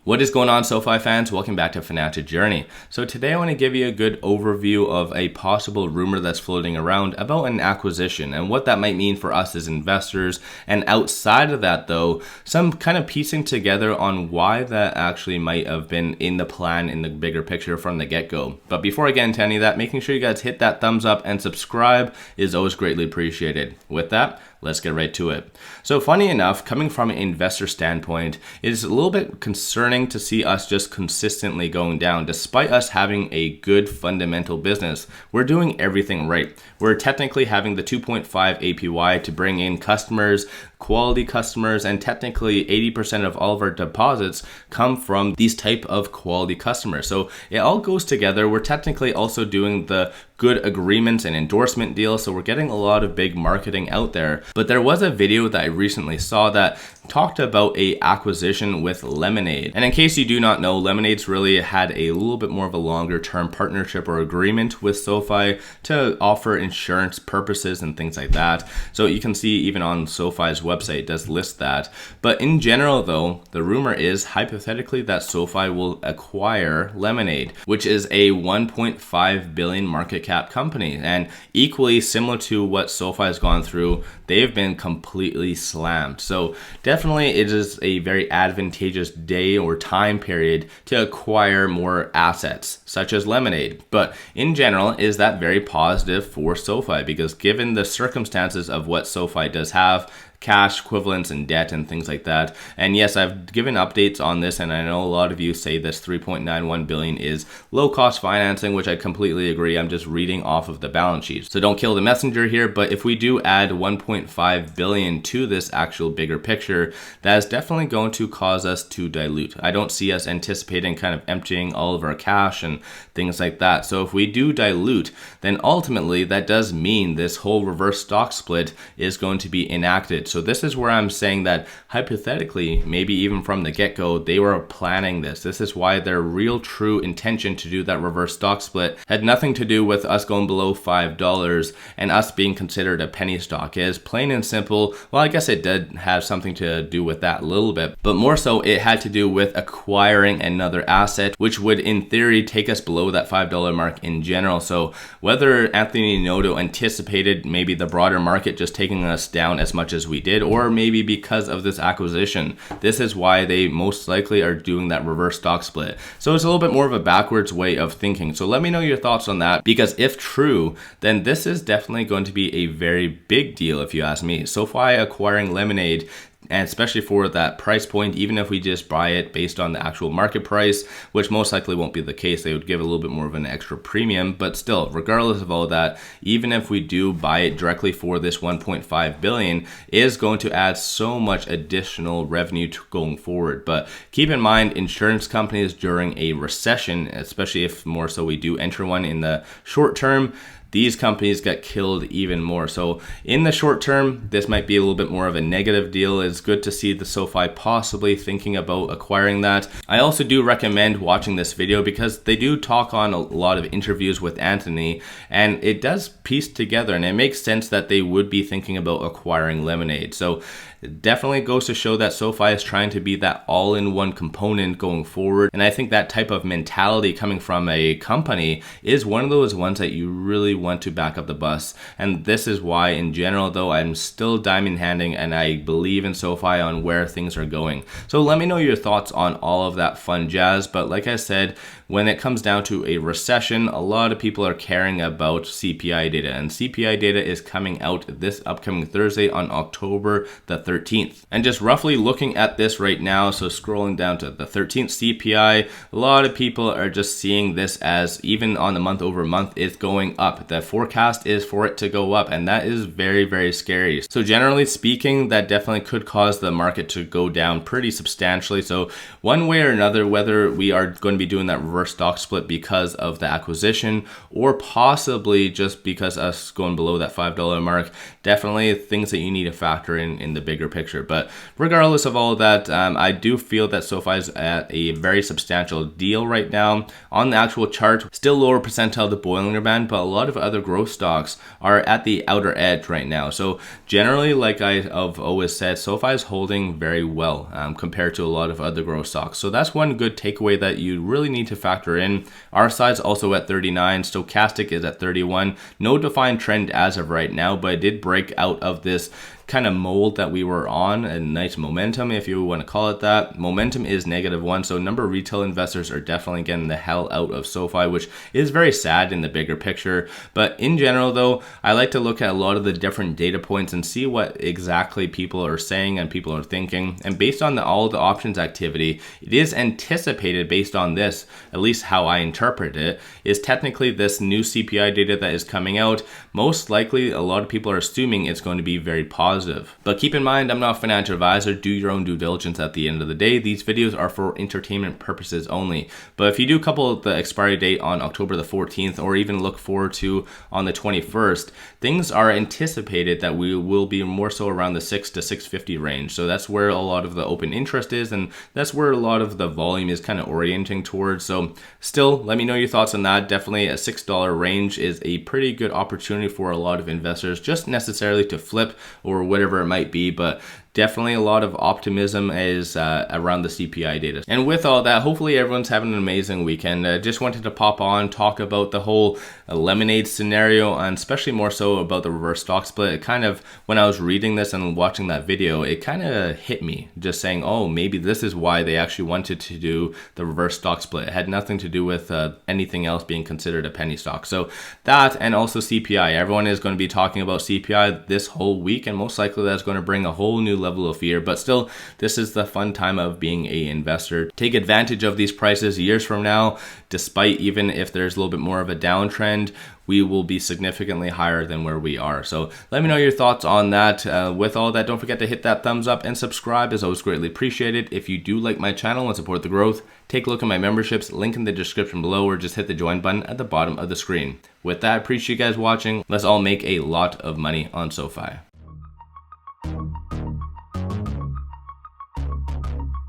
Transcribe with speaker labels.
Speaker 1: What is going on, SoFi fans? Welcome back to Financial Journey. So today I want to give you a good overview of a possible rumor that's floating around about an acquisition and what that might mean for us as investors. And outside of that though, some kind of piecing together on why that actually might have been in the plan in the bigger picture from the get-go. But before I get into any of that, making sure you guys hit that thumbs up and subscribe is always greatly appreciated. With that, let's get right to it. So funny enough, coming from an investor standpoint, it is a little bit concerning to see us just consistently going down. Despite us having a good fundamental business, we're doing everything right. We're technically having the 2.5 APY to bring in customers, quality customers, and technically 80% of all of our deposits come from these type of quality customers. So it all goes together. We're technically also doing the good agreements and endorsement deals, so we're getting a lot of big marketing out there. But there was a video that I recently saw that talked about a acquisition with Lemonade. And in case you do not know, Lemonade's really had a little bit more of a longer term partnership or agreement with SoFi to offer insurance purposes and things like that. So you can see even on SoFi's website it does list that. But in general though, the rumor is hypothetically that SoFi will acquire Lemonade, which is a 1.5 billion market cap company. And equally similar to what SoFi has gone through, they've been completely slammed. So definitely it is a very advantageous day or time period to acquire more assets such as Lemonade. But in general, is that very positive for SoFi? Because given the circumstances of what SoFi does have, cash equivalents and debt and things like that. And yes, I've given updates on this, and I know a lot of you say this 3.91 billion is low cost financing, which I completely agree. I'm just reading off of the balance sheet. So don't kill the messenger here, but if we do add 1.5 billion to this actual bigger picture, that is definitely going to cause us to dilute. I don't see us anticipating kind of emptying all of our cash and things like that. So if we do dilute, then ultimately that does mean this whole reverse stock split is going to be enacted. So this is where I'm saying that hypothetically, maybe even from the get-go, they were planning this. This is why their real true intention to do that reverse stock split had nothing to do with us going below $5 and us being considered a penny stock. It is plain and simple. Well, I guess it did have something to do with that a little bit, but more so it had to do with acquiring another asset, which would in theory take us below that $5 mark in general. So whether Anthony Noto anticipated maybe the broader market just taking us down as much as we did, or maybe because of this acquisition, this is why they most likely are doing that reverse stock split. So it's a little bit more of a backwards way of thinking. So let me know your thoughts on that, because if true, then this is definitely going to be a very big deal if you ask me. SoFi acquiring Lemonade, and especially for that price point, even if we just buy it based on the actual market price, which most likely won't be the case, they would give a little bit more of an extra premium. But still, regardless of all that, even if we do buy it directly for this 1.5 billion, is going to add so much additional revenue going forward. But keep in mind, insurance companies during a recession, especially if more so we do enter one in the short term, these companies get killed even more. So in the short term, this might be a little bit more of a negative deal. It's good to see the SoFi possibly thinking about acquiring that. I also do recommend watching this video because they do talk on a lot of interviews with Anthony, and it does piece together, and it makes sense that they would be thinking about acquiring Lemonade. So it definitely goes to show that SoFi is trying to be that all-in-one component going forward. And I think that type of mentality coming from a company is one of those ones that you really want to back up the bus. And this is why in general though, I'm still diamond handing and I believe in SoFi on where things are going. So let me know your thoughts on all of that fun jazz. But like I said, when it comes down to a recession, a lot of people are caring about CPI data, and CPI data is coming out this upcoming Thursday on October the 13th. And just roughly looking at this right now, so scrolling down to the 13th CPI, a lot of people are just seeing this as, even on the month over month, it's going up. The forecast is for it to go up, and that is very, very scary. So generally speaking, that definitely could cause the market to go down pretty substantially. So one way or another, whether we are going to be doing that reverse stock split because of the acquisition, or possibly just because us going below that $5 mark, definitely things that you need to factor in the bigger picture. But regardless of all of that, I do feel that SoFi is at a very substantial deal right now. On the actual chart, still lower percentile of the Bollinger Band, but a lot of of other growth stocks are at the outer edge right now. So generally, like I've always said, SoFi is holding very well compared to a lot of other growth stocks. So that's one good takeaway that you really need to factor in. RSI's also at 39, Stochastic is at 31. No defined trend as of right now, but it did break out of this kind of mold that we were on, a nice momentum, if you want to call it that. Momentum is -1, so a number of retail investors are definitely getting the hell out of SoFi, which is very sad in the bigger picture. But in general though, I like to look at a lot of the different data points and see what exactly people are saying and people are thinking. And based on all the options activity, it is anticipated, based on this, at least how I interpret it, is technically this new CPI data that is coming out. Most likely, a lot of people are assuming it's going to be very positive. But keep in mind, I'm not a financial advisor. Do your own due diligence at the end of the day. These videos are for entertainment purposes only. But if you do couple the expiry date on October the 14th, or even look forward to on the 21st, things are anticipated that we will be more so around the 6 to 650 range. So that's where a lot of the open interest is, and that's where a lot of the volume is kind of orienting towards. So still, let me know your thoughts on that. Definitely a $6 range is a pretty good opportunity for a lot of investors, just necessarily to flip or whatever it might be. But definitely a lot of optimism is around the CPI data. And with all that, hopefully everyone's having an amazing weekend. Just wanted to pop on, talk about the whole lemonade scenario, and especially more so about the reverse stock split. It kind of, when I was reading this and watching that video, it kind of hit me, just saying, oh, maybe this is why they actually wanted to do the reverse stock split. It had nothing to do with anything else being considered a penny stock. So that, and also CPI. Everyone is going to be talking about CPI this whole week, and most likely that's going to bring a whole new level of fear. But still, this is the fun time of being a investor. Take advantage of these prices years from now. Despite, even if there's a little bit more of a downtrend, we will be significantly higher than where we are. So let me know your thoughts on that. With all that, don't forget to hit that thumbs up and subscribe, is always greatly appreciated. If you do like my channel and support the growth, take a look at my memberships, link in the description below, or just hit the join button at the bottom of the screen. With that, I appreciate you guys watching. Let's all make a lot of money on SoFi.